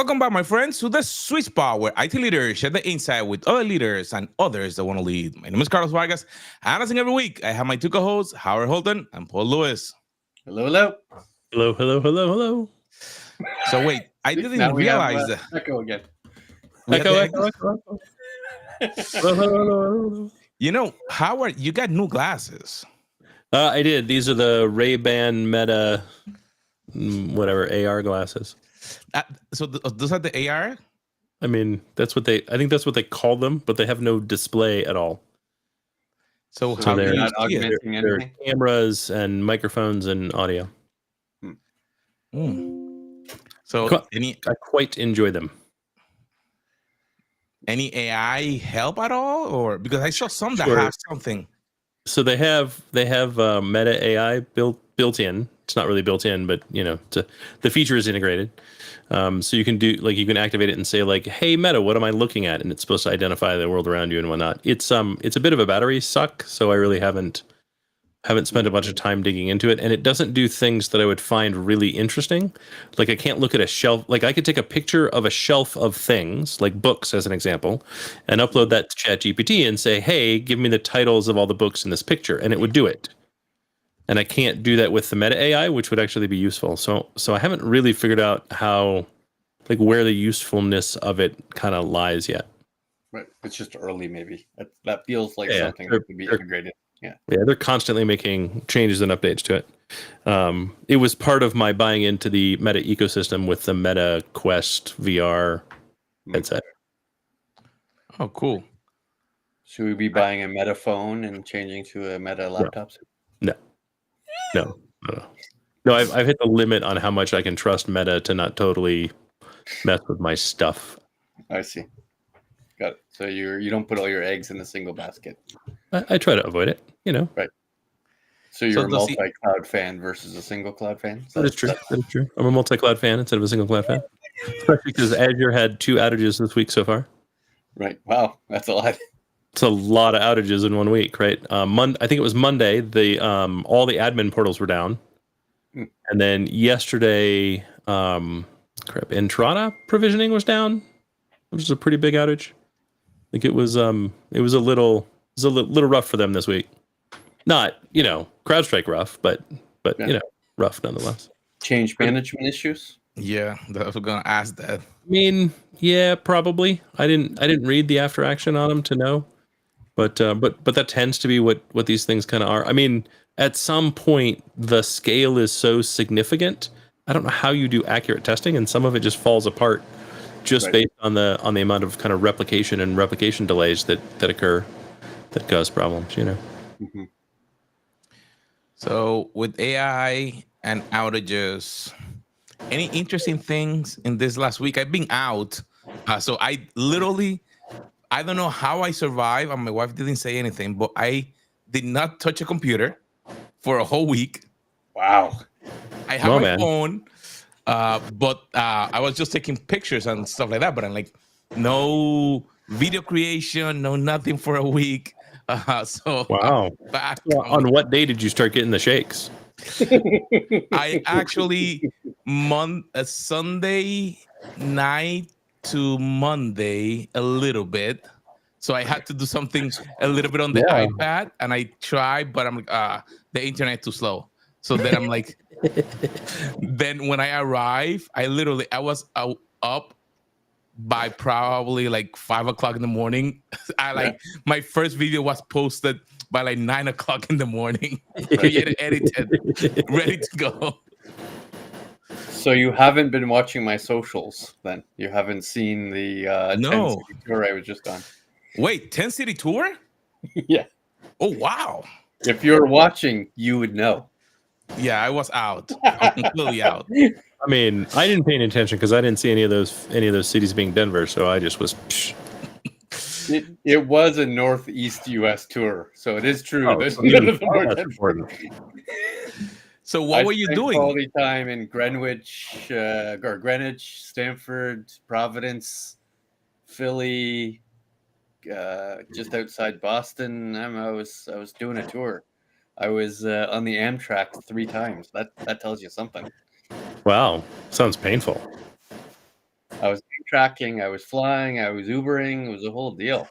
Welcome back, my friends, to the sweet spot where IT leaders share the insight with other leaders and others that want to lead. My name is Carlos Vargas, and as in every week, I have my two co-hosts, Howard Holton and Paul Lewis. Hello, hello. Hello, hello, hello, hello. So wait, I didn't realize that. Echo again. Echo. Hello, hello. You know, Howard, you got new glasses. I did. These are the Ray-Ban Meta, whatever, AR glasses. So those are the AR? I mean, I think that's what they call them, but they have no display at all. So how they're do you not see it? augmenting They're anything. cameras and microphones and audio. So I quite enjoy them. any AI help at all, or because I saw some that Sure. have something. So they have Meta AI built in. It's not really built in, but the feature is integrated. So you can activate it and say like, "Hey Meta, what am I looking at?" And it's supposed to identify the world around you and whatnot. It's a bit of a battery suck, so I really haven't spent a bunch of time digging into it, and it doesn't do things that I would find really interesting. Like I can't look at a shelf. Like I could take a picture of a shelf of things, like books as an example, and upload that to ChatGPT and say, "Hey, give me the titles of all the books in this picture," and it would do it. And I can't do that with the Meta AI, which would actually be useful. So I haven't really figured out how, like, where the usefulness of it kind of lies yet. Right. It's just early, maybe. That feels like Yeah, something that could be integrated. Yeah. Yeah, they're constantly making changes and updates to it. It was part of my buying into the Meta ecosystem with the Meta Quest VR headset. Oh, cool. Should we be buying a Meta phone and changing to a Meta laptop? No. I've hit the limit on how much I can trust Meta to not totally mess with my stuff. I see. Got it. So you don't put all your eggs in a single basket. I try to avoid it, Right. So you're a does he- multi-cloud fan versus a single cloud fan? That is true. That is true. I'm a multi-cloud fan instead of a single cloud fan. Especially because Azure had 2 outages this week so far. Right. Wow, that's a lot. It's a lot of outages in 1 week, right? I think it was Monday. All the admin portals were down, and then yesterday, Entrada provisioning was down, which is a pretty big outage. I think it was a little rough for them this week. Not CrowdStrike rough, but rough nonetheless. Change management issues. Yeah, I was gonna ask that. I mean, yeah, probably. I didn't read the after action on them to know, but that tends to be what these things kind of are. I mean, at some point the scale is so significant. I don't know how you do accurate testing, and some of it just falls apart just based on the amount of kind of replication delays that occur that cause problems. Mm-hmm. So with AI and outages, any interesting things in this last week? I've been out, so I don't know how I survived, and my wife didn't say anything, but I did not touch a computer for a whole week. Wow. I have my phone, but I was just taking pictures and stuff like that. But I'm like, no video creation, no nothing for a week. So wow. Back on what day did you start getting the shakes? I actually Sunday night to Monday a little bit. So I had to do something a little bit on the iPad, and I tried, but I'm like, the internet too slow. So then I'm like, then when I arrived, I was up by probably like 5 o'clock in the morning. My first video was posted by like 9 o'clock in the morning, created, edited, ready to go. So you haven't been watching my socials then? You haven't seen the 10 city tour I was just on? Wait, 10 city tour? Yeah. Oh, wow. If you're watching, you would know. Yeah, I was out. I'm completely out. I mean, I didn't pay any attention because I didn't see any of those cities being Denver, so I just was. It was a Northeast U.S. tour, so it is true. Oh, There's none of them are important. So what were you doing? Quality time in Greenwich, Stamford, Providence, Philly, just outside Boston. I was doing a tour. I was on the Amtrak 3 times. That tells you something. Wow, sounds painful. I was tracking, I was flying, I was Ubering. It was a whole deal.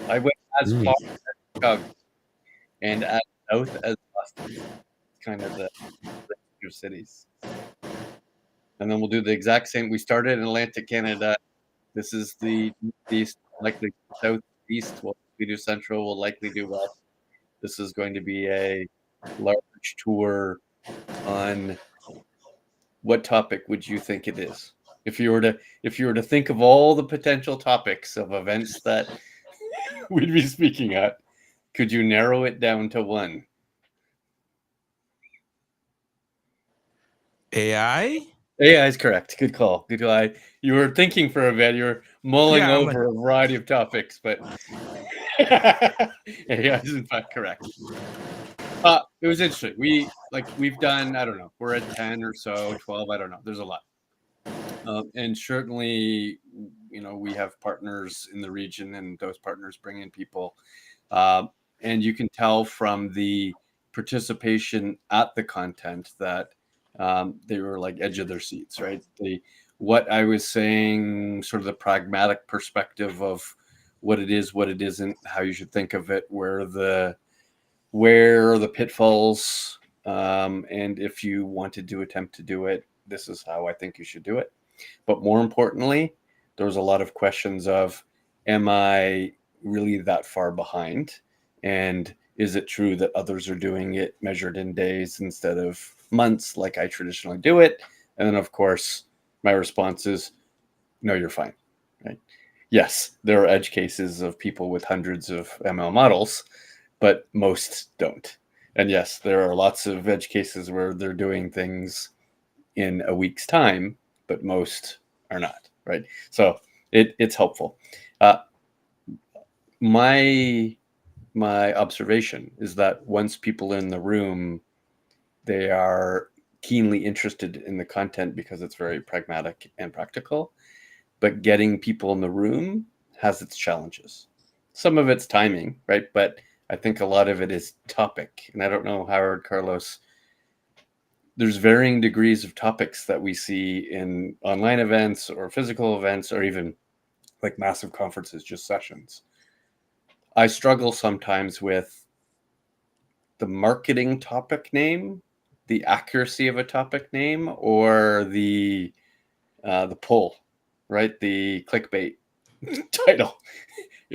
I went as far Jeez. as Chicago and as south as Boston. It's kind of the range of cities. And then we'll do the exact same. We started in Atlantic Canada. This is the east, likely southeast. We do central. We'll likely do west. This is going to be a large tour on what topic would you think it is? If you were to think of all the potential topics of events that we'd be speaking at, could you narrow it down to one? AI? AI is correct. Good call. Good call. You were thinking for a bit. You were mulling Yeah, I'm like, over a variety of topics, but AI is in fact correct. It was interesting. We've done, I don't know, we're at 10 or so, 12, I don't know. There's a lot. And certainly, we have partners in the region, and those partners bring in people. And you can tell from the participation at the content that they were like edge of their seats, right? What I was saying, sort of the pragmatic perspective of what it is, what it isn't, how you should think of it, where are the pitfalls, and if you wanted to attempt to do it, this is how I think you should do it. But more importantly, there was a lot of questions of, am I really that far behind? And is it true that others are doing it measured in days instead of months like I traditionally do it? And then, of course, my response is, no, you're fine. Right? Yes, there are edge cases of people with hundreds of ML models, but most don't. And yes, there are lots of edge cases where they're doing things in a week's time, but most are not, right? So it's helpful. My observation is that once people in the room, they are keenly interested in the content because it's very pragmatic and practical, but getting people in the room has its challenges. Some of it's timing, right? But I think a lot of it is topic. And I don't know, Howard, Carlos, there's varying degrees of topics that we see in online events or physical events or even like massive conferences, just sessions. I struggle sometimes with the marketing topic name, the accuracy of a topic name, or the pull, right? The clickbait title.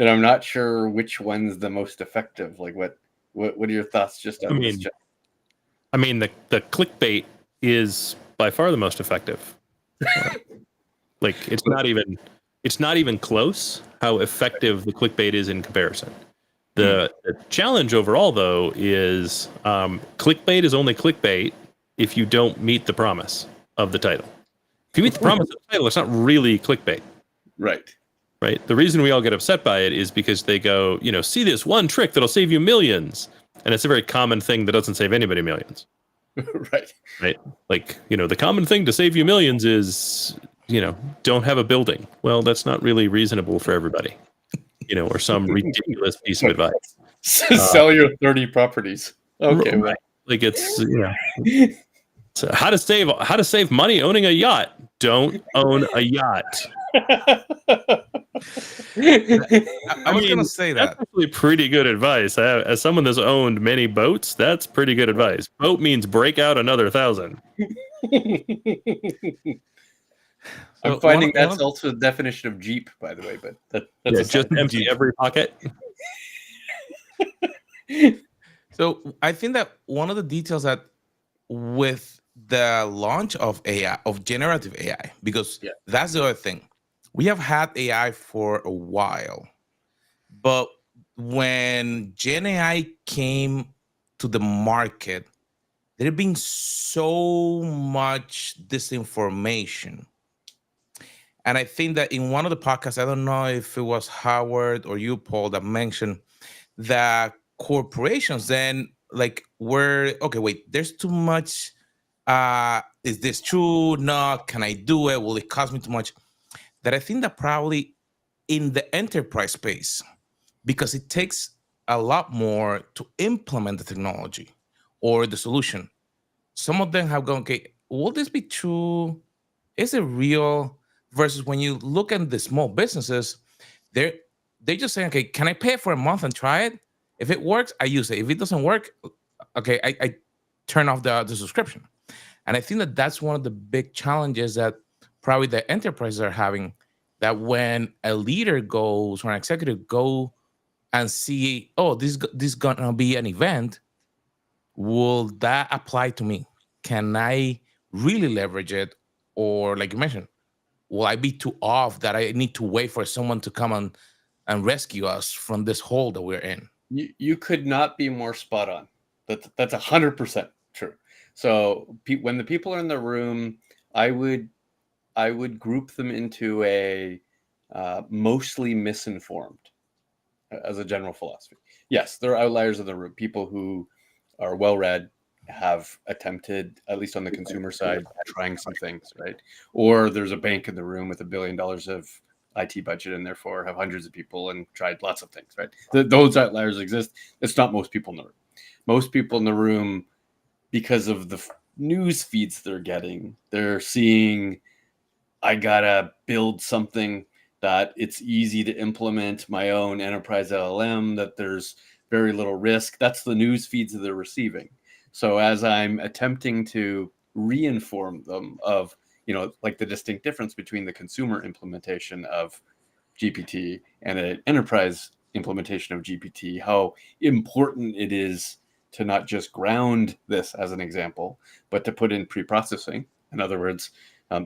I'm not sure which one's the most effective. Like, what are your thoughts just on this? I mean, the clickbait is by far the most effective. Like, it's not even close how effective the clickbait is in comparison. The challenge overall, though, is clickbait is only clickbait if you don't meet the promise of the title. If you meet the promise of the title, it's not really clickbait. Right. Right. The reason we all get upset by it is because they go, see this one trick that'll save you millions. And it's a very common thing that doesn't save anybody millions. Right. Right. Like, the common thing to save you millions is, don't have a building. Well, that's not really reasonable for everybody, or some ridiculous piece of advice. Sell your 30 properties. Okay. Right. Well, like it's, so how to save money owning a yacht. Don't own a yacht. I was going to say that's that. actually pretty good advice. As someone that's owned many boats, that's pretty good advice. Boat means break out another 1,000. I'm finding that's also the definition of Jeep, by the way, but that's just empty every pocket. So I think that one of the details that with the launch of AI, of generative AI, because that's the other thing. We have had AI for a while, but when Gen AI came to the market, there had been so much disinformation. And I think that in one of the podcasts, I don't know if it was Howard or you, Paul, that mentioned that corporations then were, okay, wait, there's too much. Is this true? No, can I do it? Will it cost me too much? That I think that probably in the enterprise space, because it takes a lot more to implement the technology or the solution. Some of them have gone, okay, will this be true? Is it real? Versus when you look at the small businesses, they're they just saying, okay, can I pay it for a month and try it? If it works, I use it. If it doesn't work, okay, I turn off the subscription. And I think that that's one of the big challenges that probably the enterprises are having. That when a leader goes or an executive go and see, oh, this gonna be an event, will that apply to me? Can I really leverage it? Or like you mentioned, will I be too off that I need to wait for someone to come and rescue us from this hole that we're in? You could not be more spot on. That's 100% true. So when the people are in the room, I would group them into a mostly misinformed as a general philosophy. Yes, there are outliers in the room. People who are well read have attempted, at least on the consumer side, trying some things, right? Or there's a bank in the room with $1 billion of IT budget and therefore have hundreds of people and tried lots of things, right? Those outliers exist. It's not most people in the room. Most people in the room, because of the news feeds they're getting, they're seeing, I gotta build something that it's easy to implement my own enterprise LLM, that there's very little risk. That's the news feeds that they're receiving. So as I'm attempting to reinform them of, like the distinct difference between the consumer implementation of GPT and an enterprise implementation of GPT, how important it is to not just ground this as an example, but to put in pre-processing. In other words,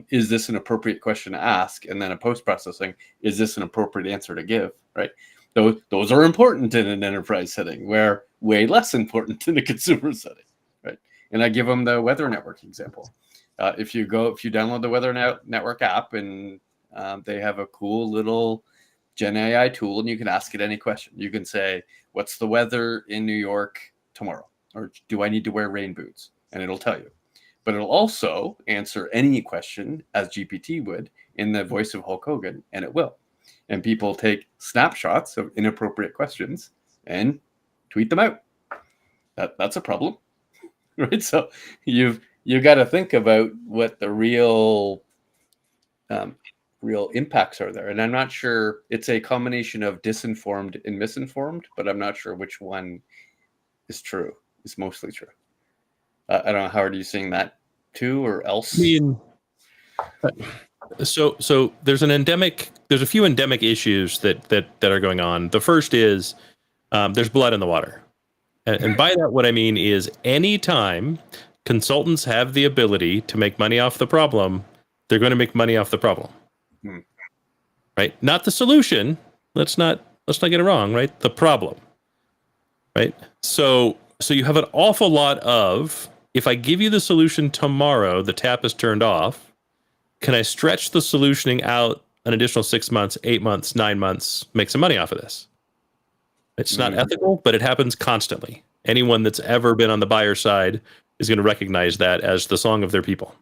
is this an appropriate question to ask? And then a post-processing, is this an appropriate answer to give, right? Those are important in an enterprise setting, where way less important in a consumer setting, right? And I give them the Weather Network example. If you download the Weather Network app, and they have a cool little Gen AI tool, and you can ask it any question. You can say, what's the weather in New York tomorrow? Or do I need to wear rain boots? And it'll tell you. But it'll also answer any question as GPT would in the voice of Hulk Hogan, and it will. And people take snapshots of inappropriate questions and tweet them out. That's a problem, right? So you've got to think about what the real impacts are there. And I'm not sure, it's a combination of disinformed and misinformed, but I'm not sure which one is true, is mostly true. I don't know, Howard, are you seeing that too, or else? I mean, so there's a few endemic issues that are going on. The first is there's blood in the water. And by that, what I mean is anytime consultants have the ability to make money off the problem, they're going to make money off the problem. Right? Not the solution. Let's not get it wrong, right? The problem. Right? So you have an awful lot of, if I give you the solution tomorrow, the tap is turned off, can I stretch the solutioning out an additional 6 months, 8 months, 9 months, make some money off of this? It's not ethical, but it happens constantly. Anyone that's ever been on the buyer side is going to recognize that as the song of their people,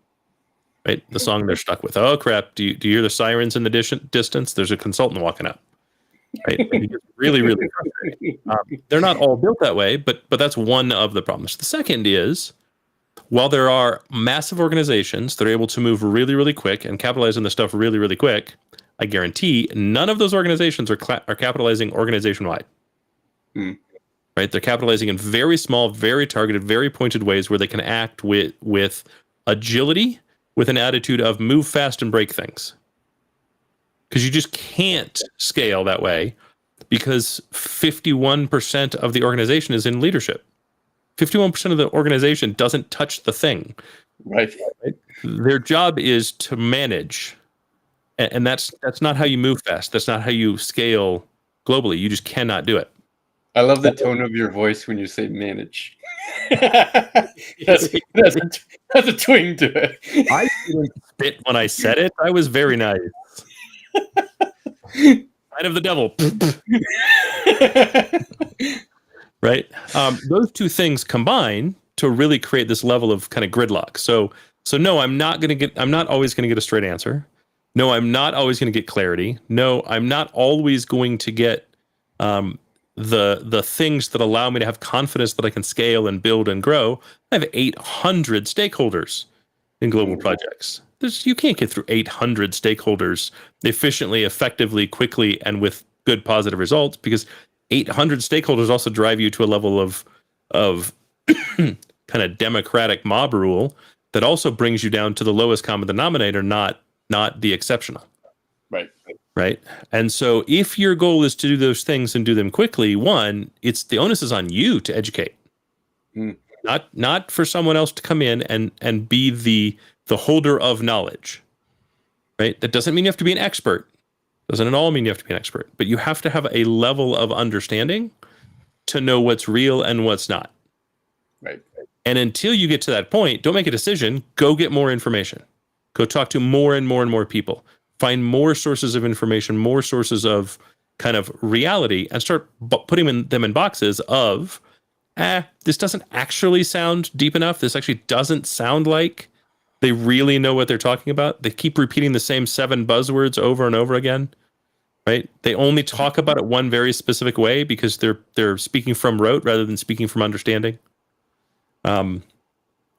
right? The song they're stuck with. Oh, crap. Do you hear the sirens in the distance? There's a consultant walking up, right? It's really, really frustrating. They're not all built that way, but that's one of the problems. The second is, while there are massive organizations that are able to move really, really quick and capitalize on this stuff really, really quick, I guarantee none of those organizations are capitalizing organization-wide. Right? They're capitalizing in very small, very targeted, very pointed ways where they can act with agility, with an attitude of move fast and break things. Because you just can't scale that way, because 51% of the organization is in leadership. 51% of the organization doesn't touch the thing. Right. Their job is to manage. And that's not how you move fast. That's not how you scale globally. You just cannot do it. I love the tone of your voice when you say manage. That's a twang to it. I didn't spit when I said it. I was very nice. Sign of the devil. Right? Those two things combine to really create this level of kind of gridlock. So no, I'm not always going to get a straight answer. No, I'm not always going to get clarity. No, I'm not always going to get the things that allow me to have confidence that I can scale and build and grow. I have 800 stakeholders in global projects. You can't get through 800 stakeholders efficiently, effectively, quickly, and with good positive results, because 800 stakeholders also drive you to a level of kind of democratic mob rule that also brings you down to the lowest common denominator, not the exceptional. Right. And so if your goal is to do those things and do them quickly, one, it's the onus is on you to educate. Not for someone else to come in and be the holder of knowledge. Right? That doesn't mean you have to be an expert. Doesn't at all mean you have to be an expert, but you have to have a level of understanding to know what's real and what's not. Right. And until you get to that point, don't make a decision. Go get more information. Go talk to more and more and more people. Find more sources of information, more sources of kind of reality, and start putting them in boxes of, this doesn't actually sound deep enough. This actually doesn't sound like they really know what they're talking about. They keep repeating the same 7 buzzwords over and over again, right? They only talk about it one very specific way because they're speaking from rote rather than speaking from understanding. And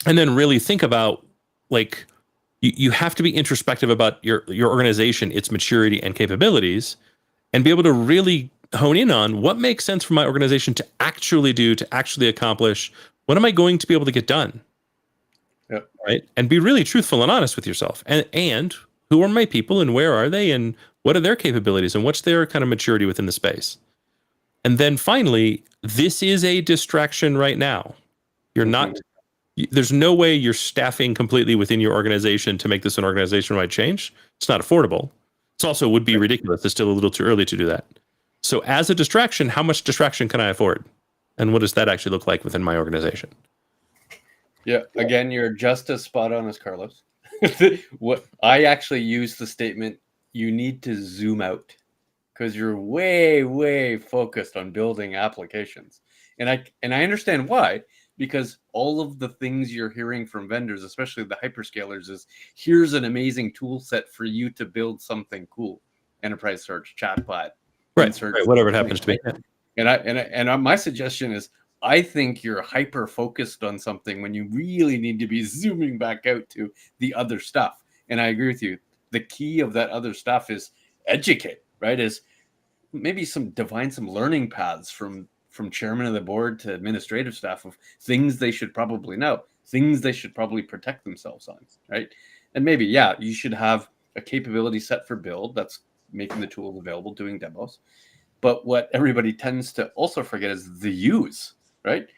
then really think about, like, you have to be introspective about your organization, its maturity and capabilities, and be able to really hone in on what makes sense for my organization to actually do, to actually accomplish. What am I going to be able to get done? Yep. Right. And be really truthful and honest with yourself. And who are my people and where are they and what are their capabilities and what's their kind of maturity within the space? And then finally, this is a distraction right now. You're not, there's no way you're staffing completely within your organization to make this an organization-wide change. It's not affordable. It also would be ridiculous. It's still a little too early to do that. So as a distraction, how much distraction can I afford? And what does that actually look like within my organization? Yeah. Again, you're just as spot on as Carlos. What I actually use the statement, you need to zoom out, because you're way, way focused on building applications. And I understand why, because all of the things you're hearing from vendors, especially the hyperscalers, is here's an amazing tool set for you to build something cool. Enterprise search, chatbot, right, whatever it happens to be. And my suggestion is, I think you're hyper focused on something when you really need to be zooming back out to the other stuff. And I agree with you. The key of that other stuff is educate, right? Is maybe define some learning paths from chairman of the board to administrative staff of things they should probably know, things they should probably protect themselves on, right? And maybe, yeah, you should have a capability set for build that's making the tools available, doing demos. But what everybody tends to also forget is the use, right?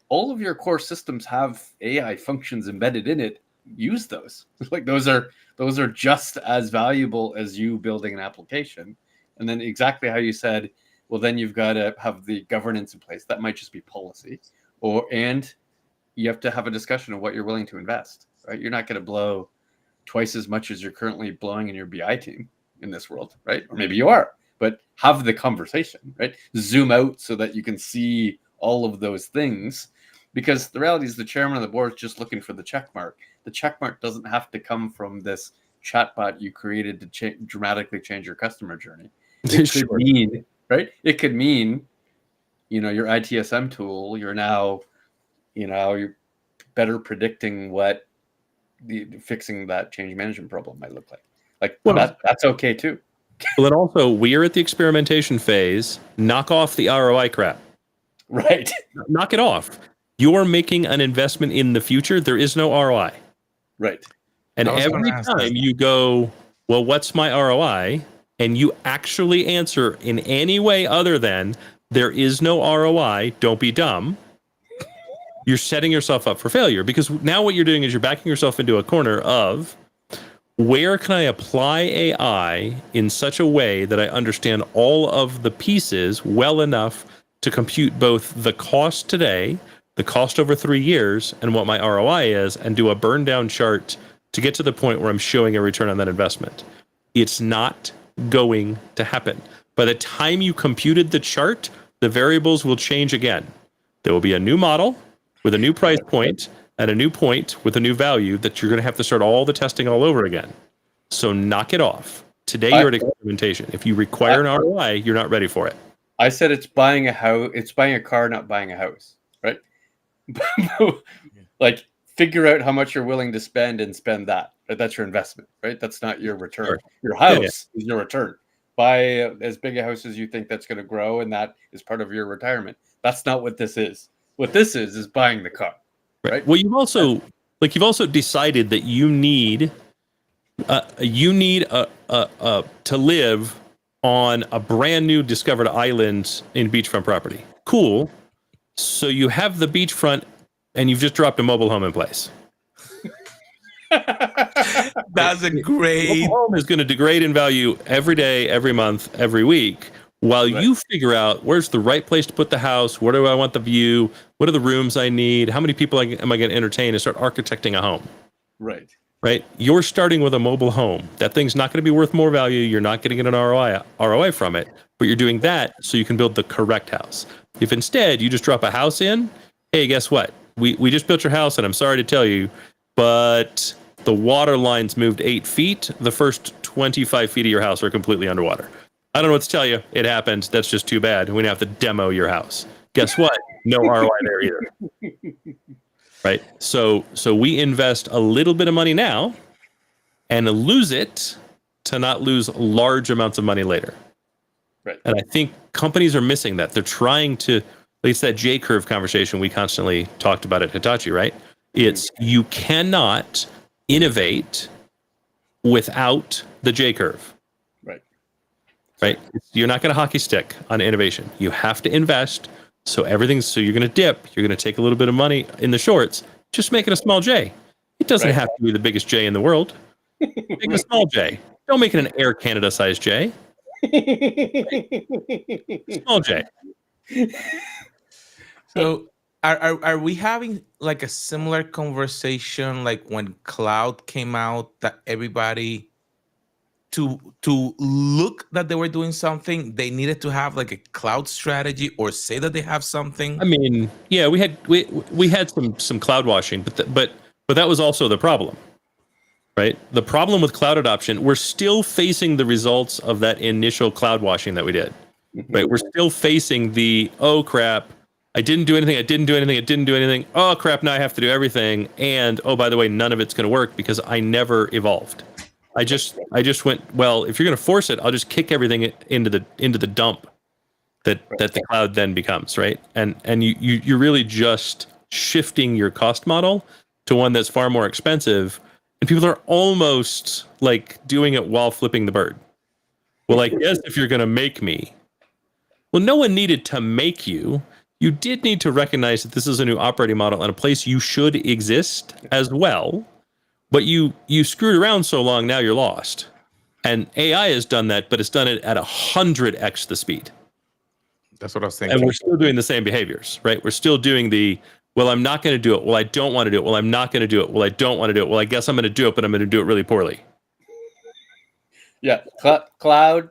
All of your core systems have AI functions embedded in it. Use those. Like those are just as valuable as you building an application. And then exactly how you said, well, then you've got to have the governance in place. That might just be policy, and you have to have a discussion of what you're willing to invest, right? You're not going to blow twice as much as you're currently blowing in your BI team in this world, right? Or maybe you are, but have the conversation, right? Zoom out so that you can see all of those things, because the reality is the chairman of the board is just looking for the check mark. The check mark doesn't have to come from this chatbot you created to dramatically change your customer journey. It could mean, right? It could mean, your ITSM tool, you're now, you're better predicting what fixing that change management problem might look like. That's okay too. Well, and also we're at the experimentation phase. Knock off the ROI crap. Right. Knock it off. You're making an investment in the future. There is no ROI. Right. And every time you go, well, what's my ROI? And you actually answer in any way other than there is no ROI, don't be dumb, you're setting yourself up for failure, because now what you're doing is you're backing yourself into a corner of, where can I apply AI in such a way that I understand all of the pieces well enough to compute both the cost today, the cost over 3 years, and what my ROI is, and do a burn down chart to get to the point where I'm showing a return on that investment. It's not going to happen. By the time you computed the chart, the variables will change again. There will be a new model with a new price point and a new point with a new value that you're going to have to start all the testing all over again. So knock it off. Today you're at experimentation. If you require an ROI, you're not ready for it. I said it's buying a house. It's buying a car, not buying a house, right? Like figure out how much you're willing to spend and spend that. That's your investment, right? That's not your return. Sure. Your house is your return. Buy as big a house as you think that's going to grow, and that is part of your retirement. That's not what this is. What this is buying the car, right? Well, you've also decided that you need to live on a brand new discovered island in beachfront property. Cool. So you have the beachfront, and you've just dropped a mobile home in place. That's a great. Mobile home is going to degrade in value every day, every month, every week, while you figure out where's the right place to put the house, where do I want the view, what are the rooms I need, how many people am I going to entertain, and start architecting a home. Right. You're starting with a mobile home. That thing's not going to be worth more value. You're not getting an ROI from it, but you're doing that so you can build the correct house. If instead you just drop a house in, hey, guess what? We just built your house, and I'm sorry to tell you, but the water lines moved 8 feet. The first 25 feet of your house are completely underwater. I don't know what to tell you. It happened. That's just too bad. We now have to demo your house. Guess what? No ROI there either. Right. So we invest a little bit of money now and lose it to not lose large amounts of money later. Right. And I think companies are missing that. They're trying to, at least that J curve conversation we constantly talked about at Hitachi, right? It's you cannot innovate without the J curve. Right. You're not going to hockey stick on innovation. You have to invest. So you're going to dip. You're going to take a little bit of money in the shorts. Just make it a small J. It doesn't have to be the biggest J in the world. Make it a small J. Don't make it an Air Canada sized J. Small J. So are we having like a similar conversation like when cloud came out, that everybody to look that they were doing something, they needed to have like a cloud strategy or say that they have something? I mean, yeah, we had some cloud washing, but that was also the problem. Right? The problem with cloud adoption, we're still facing the results of that initial cloud washing that we did. Right? We're still facing the, oh crap, I didn't do anything. Oh crap, now I have to do everything. And oh, by the way, none of it's going to work because I never evolved. I just went, well, if you're going to force it, I'll just kick everything into the dump that the cloud then becomes, right? And you're really just shifting your cost model to one that's far more expensive. And people are almost like doing it while flipping the bird. Well, I guess if you're going to make me, well, no one needed to make you. You did need to recognize that this is a new operating model and a place you should exist as well. But you screwed around so long, now you're lost. And AI has done that, but it's done it at 100x the speed. That's what I was thinking. And we're still doing the same behaviors, right? We're still doing the, well, I'm not going to do it. Well, I don't want to do it. Well, I'm not going to do it. Well, I don't want to do it. Well, I guess I'm going to do it, but I'm going to do it really poorly. Yeah. Cloud,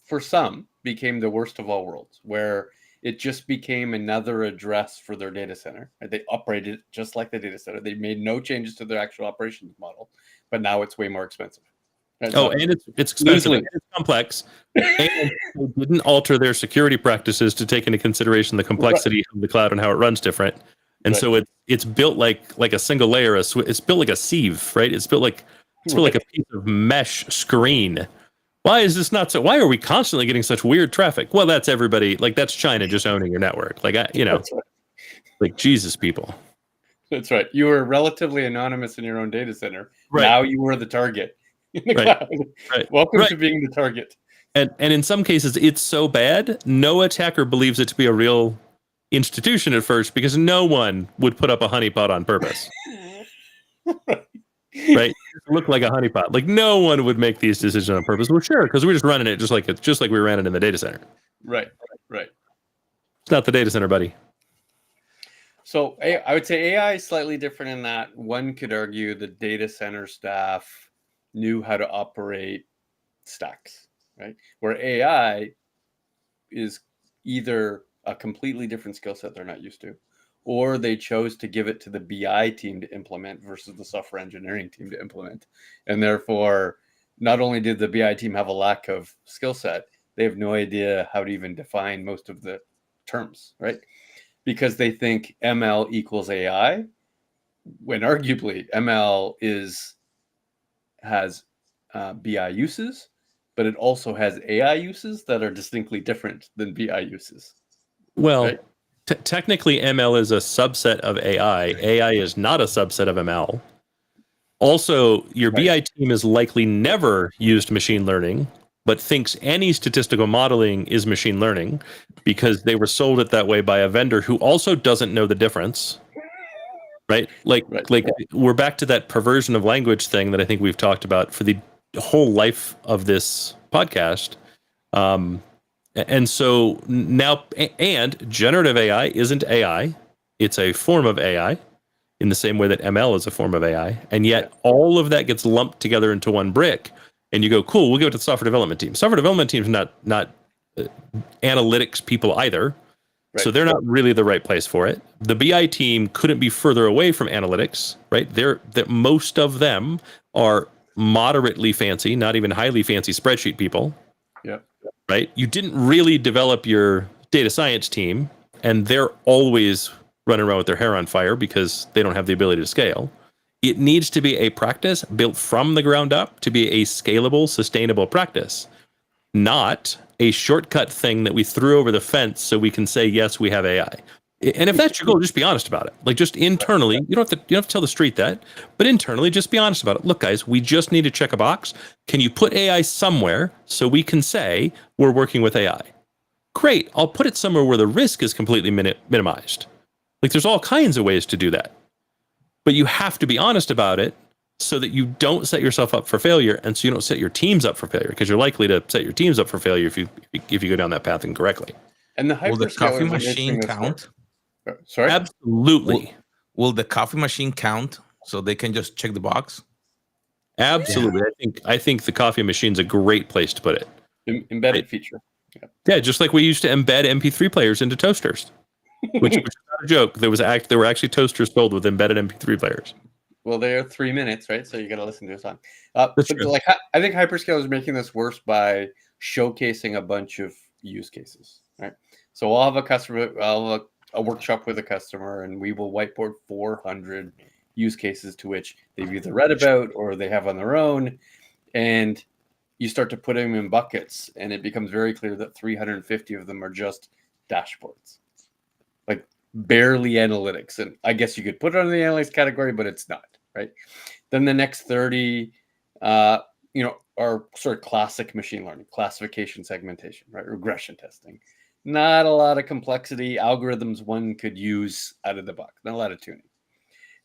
for some, became the worst of all worlds, where it just became another address for their data center. They operated just like the data center. They made no changes to their actual operations model, but now it's way more expensive. And it's expensive. And it's complex. And they didn't alter their security practices to take into consideration the complexity of the cloud and how it runs different. And so it's built like a single layer. It's built like a sieve, right? It's built like a piece of mesh screen. Why is this not so? Why are we constantly getting such weird traffic? Well, that's everybody. Like that's China just owning your network. Like like Jesus, people. That's right. You were relatively anonymous in your own data center. Right. Now you were the target in the cloud. Right. Welcome to being the target. And in some cases, it's so bad, no attacker believes it to be a real institution at first because no one would put up a honeypot on purpose. Right? It looked like a honeypot. Like no one would make these decisions on purpose. Well, sure, because we're just running it just like we ran it in the data center. Right. It's not the data center, buddy. So I would say AI is slightly different in that one could argue the data center staff knew how to operate stacks, right? Where AI is either a completely different skill set they're not used to, or they chose to give it to the BI team to implement versus the software engineering team to implement. And therefore, not only did the BI team have a lack of skill set, they have no idea how to even define most of the terms, right? Because they think ML equals AI, when arguably ML has BI uses, but it also has AI uses that are distinctly different than BI uses. Well, right? technically, ML is a subset of AI. AI is not a subset of ML. Also, your Right. BI team has likely never used machine learning, but thinks any statistical modeling is machine learning because they were sold it that way by a vendor who also doesn't know the difference. Right? Like we're back to that perversion of language thing that I think we've talked about for the whole life of this podcast. And so now, and generative AI isn't AI. It's a form of AI in the same way that ML is a form of AI. And yet all of that gets lumped together into one brick. And you go, cool, we'll give it to the software development team. Software development team is not analytics people either. Right. So they're not really the right place for it. The BI team couldn't be further away from analytics, right? That most of them are moderately fancy, not even highly fancy spreadsheet people. Yeah. Right? You didn't really develop your data science team, and they're always running around with their hair on fire because they don't have the ability to scale. It needs to be a practice built from the ground up to be a scalable, sustainable practice, not a shortcut thing that we threw over the fence so we can say, yes, we have AI. And if that's your goal, just be honest about it. Like just internally, you don't have to tell the street that, but internally, just be honest about it. Look, guys, we just need to check a box. Can you put AI somewhere so we can say we're working with AI? Great. I'll put it somewhere where the risk is completely minimized. Like there's all kinds of ways to do that, but you have to be honest about it so that you don't set yourself up for failure, and so you don't set your teams up for failure, because you're likely to set your teams up for failure if you go down that path incorrectly. And the Will the coffee hyperscalers are machine making this count? work. Sorry? Absolutely. Will the coffee machine count so they can just check the box? Absolutely. I think the coffee machine's a great place to put it. Embedded feature. Yeah, just like we used to embed MP3 players into toasters, which is not a joke. There were actually toasters sold with embedded MP3 players. Well, they're 3 minutes, right? So you got to listen to a song. But like, I think hyperscalers are making this worse by showcasing a bunch of use cases, right? So I'll have a workshop with a customer, and we will whiteboard 400 use cases to which they've either read about or they have on their own, and you start to put them in buckets, and it becomes very clear that 350 of them are just dashboards, like barely analytics. And I guess you could put it under the analytics category, but it's not, right? Then the next 30, are sort of classic machine learning, classification, segmentation, right? Regression testing. Not a lot of complexity, algorithms one could use out of the box, not a lot of tuning.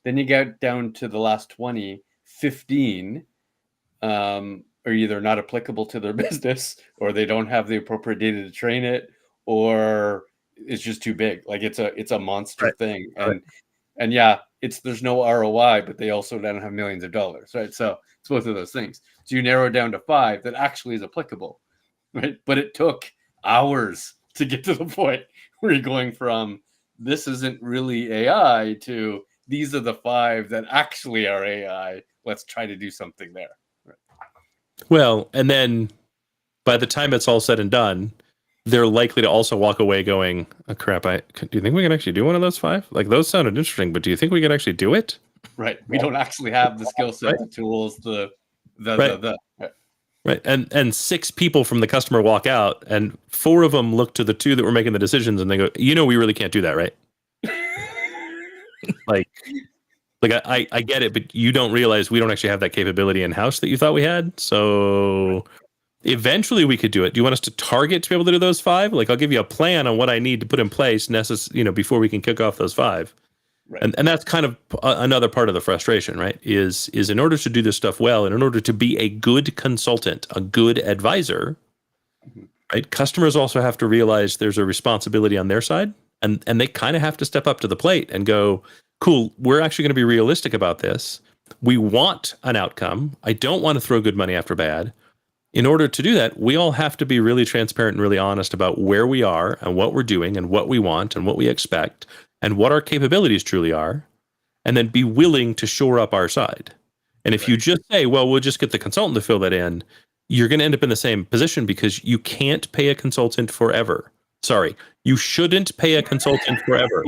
Then you get down to the last 20, 15 are either not applicable to their business, or they don't have the appropriate data to train it, or it's just too big. Like it's a monster thing. And yeah, there's no ROI, but they also don't have millions of dollars, right? So it's both of those things. So you narrow it down to 5 that actually is applicable, right? But it took hours to get to the point where you're going from this isn't really AI to these are the 5 that actually are AI. Let's try to do something there. Right. Well, and then by the time it's all said and done, they're likely to also walk away going, oh, crap, do you think we can actually do one of those 5? Like those sounded interesting, but do you think we can actually do it? Right. We don't actually have the skill set, the tools, Right. And 6 people from the customer walk out, and 4 of them look to the 2 that were making the decisions, and they go, we really can't do that, right? like I get it, but you don't realize we don't actually have that capability in-house that you thought we had. So eventually we could do it. Do you want us to target to be able to do those 5? Like I'll give you a plan on what I need to put in place before we can kick off those 5. Right. And that's kind of another part of the frustration, right? Is in order to do this stuff well, and in order to be a good consultant, a good advisor, right? Customers also have to realize there's a responsibility on their side, and they kind of have to step up to the plate and go, cool, we're actually going to be realistic about this. We want an outcome. I don't want to throw good money after bad. In order to do that, we all have to be really transparent and really honest about where we are and what we're doing and what we want and what we expect and what our capabilities truly are, and then be willing to shore up our side. And if you just say, well, we'll just get the consultant to fill that in, you're going to end up in the same position because you can't pay a consultant forever. Sorry, you shouldn't pay a consultant forever.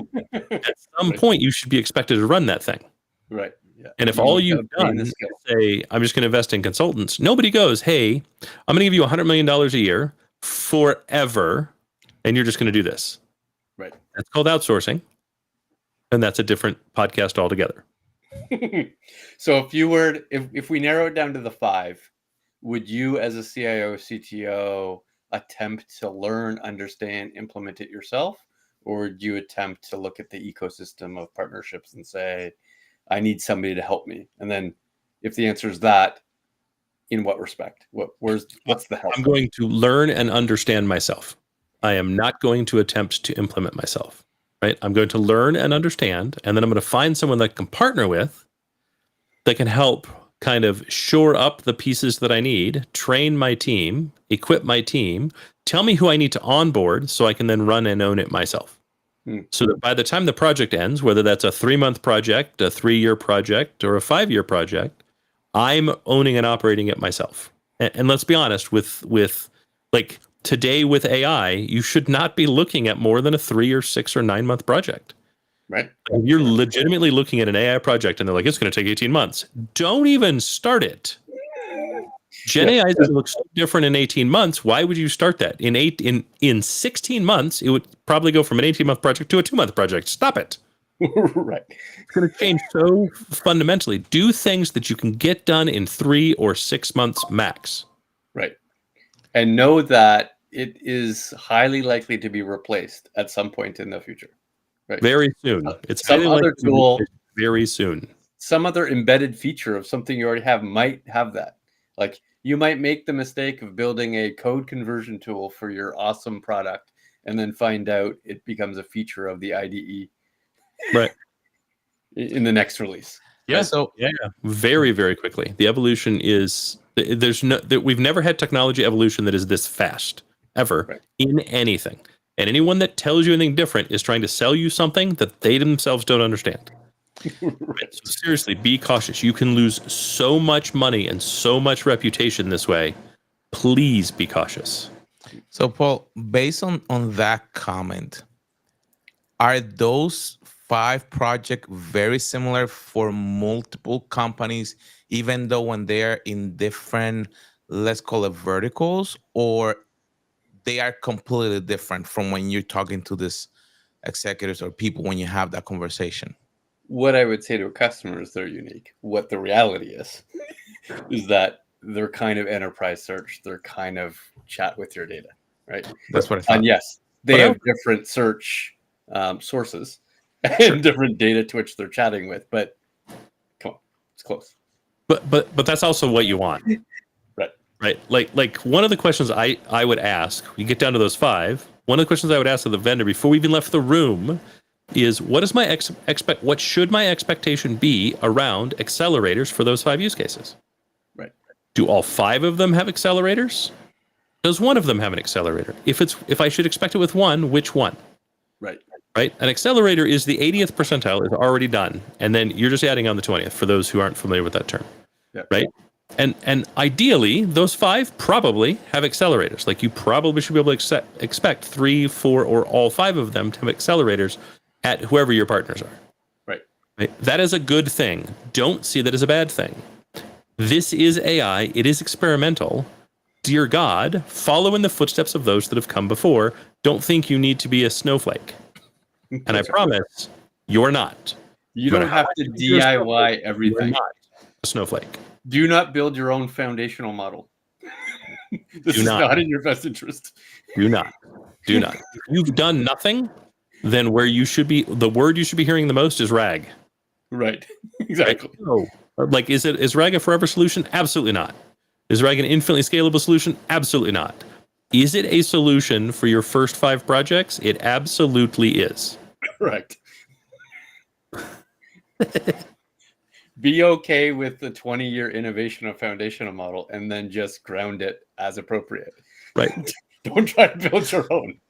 At some point, you should be expected to run that thing. Right. Yeah. And if You all need to you've obtain done the is skill. say, I'm just going to invest in consultants, nobody goes, hey, I'm going to give you $100 million a year forever, and you're just going to do this. Right. That's called outsourcing. And that's a different podcast altogether. So if we narrow it down to the 5, would you as a CIO, CTO attempt to learn, understand, implement it yourself? Or would you attempt to look at the ecosystem of partnerships and say, I need somebody to help me? And then if the answer is that, in what respect? What's the help? I'm going to learn and understand myself. I am not going to attempt to implement myself, right? I'm going to learn and understand, and then I'm going to find someone that I can partner with that can help kind of shore up the pieces that I need, train my team, equip my team, tell me who I need to onboard so I can then run and own it myself. So that by the time the project ends, whether that's a 3-month project, a 3-year project, or a 5-year project, I'm owning and operating it myself. And let's be honest, with like today with AI, you should not be looking at more than a 3 or 6 or 9 month project. Right. If you're legitimately looking at an AI project and they're like, it's going to take 18 months. Don't even start it. Gen AI is going to look so different in 18 months. Why would you start that? In 16 months, it would probably go from an 18-month project to a 2-month project. Stop it. Right. It's going to change so fundamentally. Do things that you can get done in 3 or 6 months max. Right. And know that it is highly likely to be replaced at some point in the future. Right. Very soon. It's Some highly other likely to be tool, replaced very soon. some other embedded feature of something you already have might have that. Like you might make the mistake of building a code conversion tool for your awesome product and then find out it becomes a feature of the IDE Right. in the next release. Yeah. So Yeah. Very, very quickly. The evolution is we've never had technology evolution that is this fast ever in anything. And anyone that tells you anything different is trying to sell you something that they themselves don't understand. Right. So seriously, be cautious. You can lose so much money and so much reputation this way. Please be cautious. So, Paul, based on that comment, are those 5 projects very similar for multiple companies, even though when they're in different, let's call it verticals, or they are completely different from when you're talking to this executives or people when you have that conversation? What I would say to a customer is they're unique. What the reality is that they're kind of enterprise search. They're kind of chat with your data, right? That's what I thought. And yes, they have different search sources and different data to which they're chatting with, but come on, it's close. But that's also what you want. Right. Like one of the questions I would ask, you get down to those 5, one of the questions I would ask of the vendor before we even left the room is what is my what should my expectation be around accelerators for those 5 use cases? Right. Do all 5 of them have accelerators? Does one of them have an accelerator? If I should expect it with one, which one? Right. Right. An accelerator is the 80th percentile is already done, and then you're just adding on the 20th for those who aren't familiar with that term. Yep. Right. And ideally, those 5 probably have accelerators. Like you probably should be able to expect 3, 4, or all 5 of them to have accelerators at whoever your partners are. Right. That is a good thing. Don't see that as a bad thing. This is AI. It is experimental. Dear God, follow in the footsteps of those that have come before. Don't think you need to be a snowflake. And I promise you're not. You don't have to DIY everything. You're not a snowflake. Do not build your own foundational model. This is not in your best interest. Do not. If you've done nothing, then where you should be, the word you should be hearing the most is RAG. Right. Exactly. Right? So, like, is RAG a forever solution? Absolutely not. Is RAG an infinitely scalable solution? Absolutely not. Is it a solution for your first 5 projects? It absolutely is. Correct. Be okay with the 20-year innovation of foundational model and then just ground it as appropriate. Right. Don't try to build your own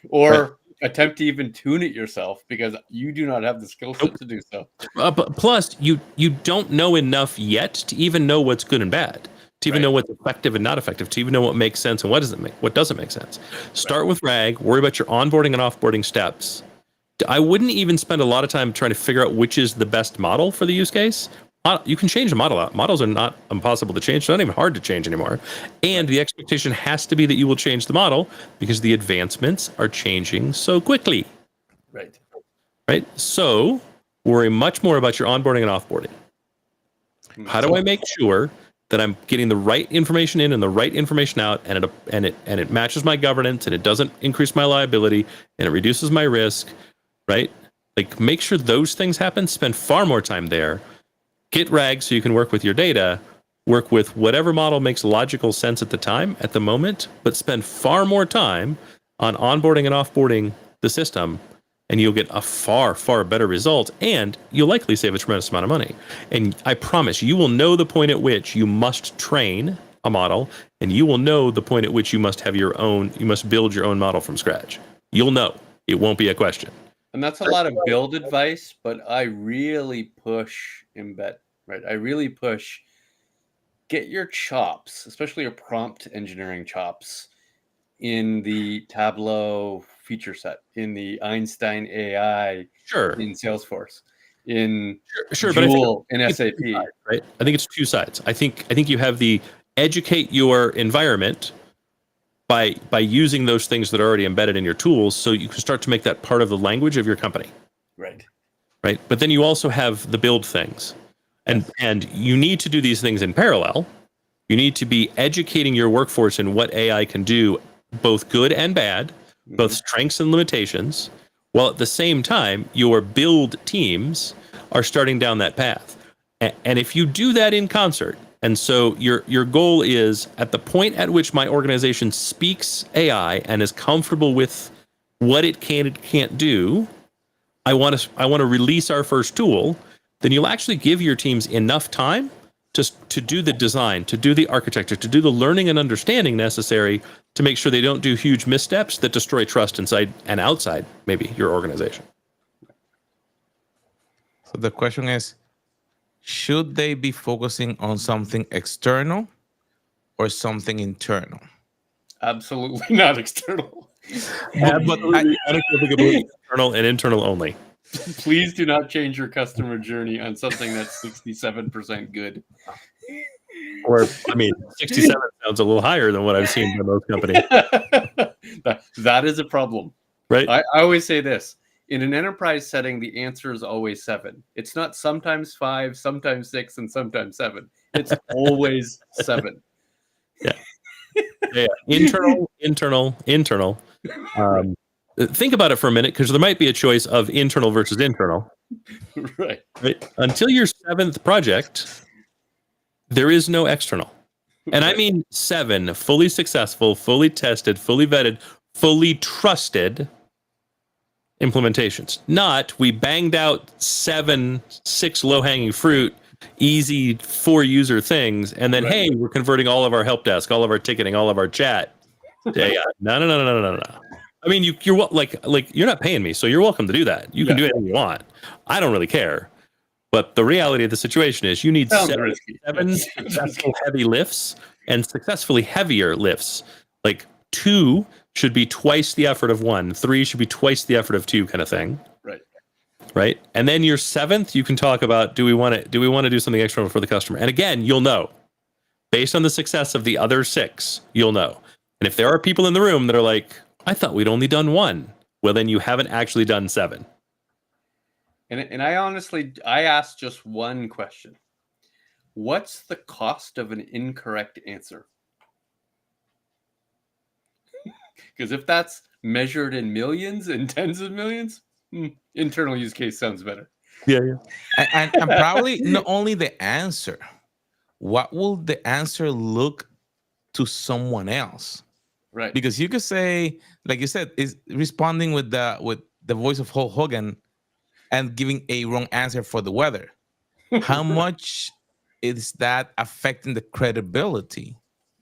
or attempt to even tune it yourself because you do not have the skill set to do so. But plus, you don't know enough yet to even know what's good and bad, to even know what's effective and not effective, to even know what makes sense and what doesn't make sense. Start with RAG, worry about your onboarding and offboarding steps. I wouldn't even spend a lot of time trying to figure out which is the best model for the use case. You can change a model out. Models are not impossible to change. They're not even hard to change anymore. And the expectation has to be that you will change the model because the advancements are changing so quickly. Right. Right. So worry much more about your onboarding and offboarding. How do I make sure that I'm getting the right information in and the right information out, and it matches my governance, and it doesn't increase my liability, and it reduces my risk, right? Like, make sure those things happen. Spend far more time there. Get RAG so you can work with your data. Work with whatever model makes logical sense at the time, at the moment, but spend far more time on onboarding and offboarding the system, and you'll get a far, far better result, and you'll likely save a tremendous amount of money. And I promise you will know the point at which you must train a model, and you will know the point at which you must build your own model from scratch. You'll know. It won't be a question. And that's a lot of build advice, but I really push embed, right? I really push get your chops, especially your prompt engineering chops, in the Tableau feature set, in the Einstein AI, Sure, in Salesforce, in sure, Joule, but in SAP. Right? I think it's two sides. I think you have the educate your environment by using those things that are already embedded in your tools, so you can start to make that part of the language of your company. Right. Right. But then you also have the build things, and you need to do these things in parallel. You need to be educating your workforce in what AI can do, both good and bad, both strengths and limitations, while at the same time your build teams are starting down that path. And if you do that in concert, and so your goal is at the point at which my organization speaks AI and is comfortable with what it can and can't do, I want to release our first tool, then you'll actually give your teams enough time to do the design, to do the architecture, to do the learning and understanding necessary to make sure they don't do huge missteps that destroy trust inside and outside maybe your organization. So the question is, should they be focusing on something external or something internal? Absolutely not external. Absolutely unequivocally external and internal only. Please do not change your customer journey on something that's 67% good. Or, I mean, 67 sounds a little higher than what I've seen from most companies. That is a problem. Right? I always say this. In an enterprise setting, the answer is always 7. It's not sometimes 5, sometimes 6, and sometimes 7. It's always 7. Yeah. Internal. Think about it for a minute, because there might be a choice of internal versus internal. Right. Until your 7th project, there is no external. And I mean 7 fully successful, fully tested, fully vetted, fully trusted implementations. Not we banged out 6 low-hanging fruit, easy 4 user things, and then hey, we're converting all of our help desk, all of our ticketing, all of our chat to AI. No. I mean, you're like you're not paying me, so you're welcome to do that. You can do anything you want. I don't really care. But the reality of the situation is you need 7 successful heavy lifts and successfully heavier lifts. Like 2 should be twice the effort of 1. 3 should be twice the effort of 2, kind of thing. Right. And then your 7th, you can talk about, do we want to do something external for the customer? And again, you'll know. Based on the success of the other 6, you'll know. And if there are people in the room that are like, I thought we'd only done 1, well, then you haven't actually done 7. And I asked just one question. What's the cost of an incorrect answer? Because if that's measured in millions and tens of millions, internal use case sounds better. Yeah. And probably not only the answer. What will the answer look to someone else? Right. Because you could say, like you said, is responding with the voice of Hulk Hogan and giving a wrong answer for the weather. How much is that affecting the credibility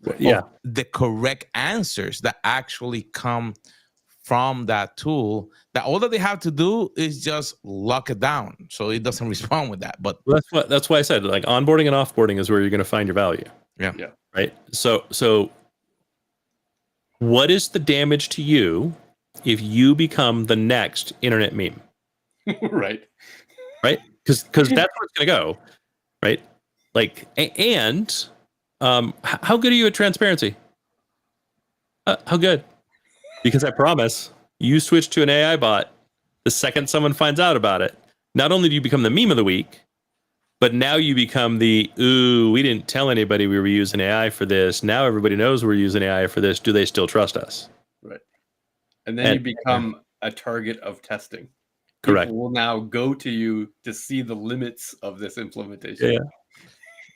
of the correct answers that actually come from that tool? That all that they have to do is just lock it down so it doesn't respond with that. But that's why I said, like, onboarding and offboarding is where you're going to find your value. Yeah. Right. So what is the damage to you if you become the next internet meme? Right. right? Because that's where it's going to go, right? Like, and how good are you at transparency? How good? Because I promise, you switch to an AI bot the second someone finds out about it. Not only do you become the meme of the week, but now you become the, ooh, we didn't tell anybody we were using AI for this. Now everybody knows we're using AI for this. Do they still trust us? Right. And then you become a target of testing. Correct. People will now go to you to see the limits of this implementation.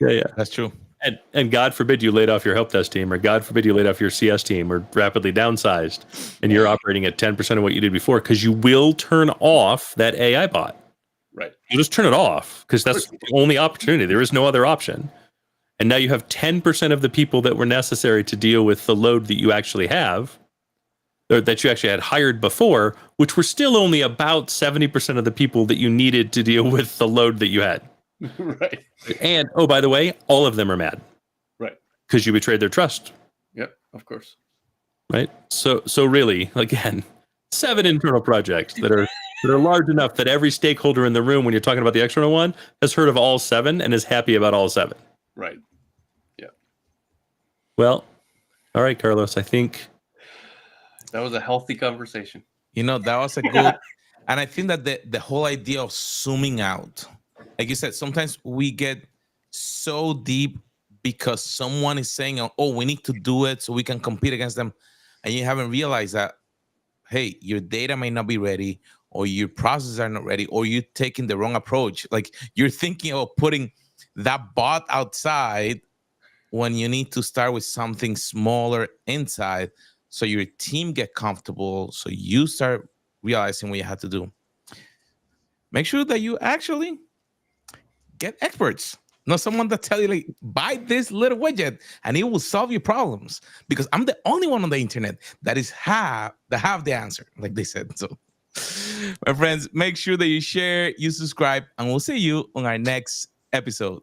Yeah. That's true. And God forbid you laid off your help desk team, or God forbid you laid off your CS team, or rapidly downsized, and you're operating at 10% of what you did before, because you will turn off that AI bot. Right. You just turn it off, because that's the only opportunity. There is no other option. And now you have 10% of the people that were necessary to deal with the load that you actually have, or that you actually had hired before, which were still only about 70% of the people that you needed to deal with the load that you had. Right. And, oh, by the way, all of them are mad. Right. Because you betrayed their trust. Yep, of course. Right. So really, again, 7 internal projects that are large enough that every stakeholder in the room, when you're talking about the external one, has heard of all 7 and is happy about all 7. Right. Yeah. Well, all right, Carlos, I think that was a healthy conversation. That was a good, and I think that the whole idea of zooming out, like you said, sometimes we get so deep because someone is saying, oh, we need to do it so we can compete against them. And you haven't realized that, hey, your data may not be ready, or your processes are not ready, or you're taking the wrong approach. Like, you're thinking of putting that bot outside when you need to start with something smaller inside, so your team get comfortable, so you start realizing what you have to do. Make sure that you actually get experts, not someone that tell you, like, buy this little widget and it will solve your problems, because I'm the only one on the internet that have the answer, like they said. So my friends, make sure that you share, you subscribe, and we'll see you on our next episode.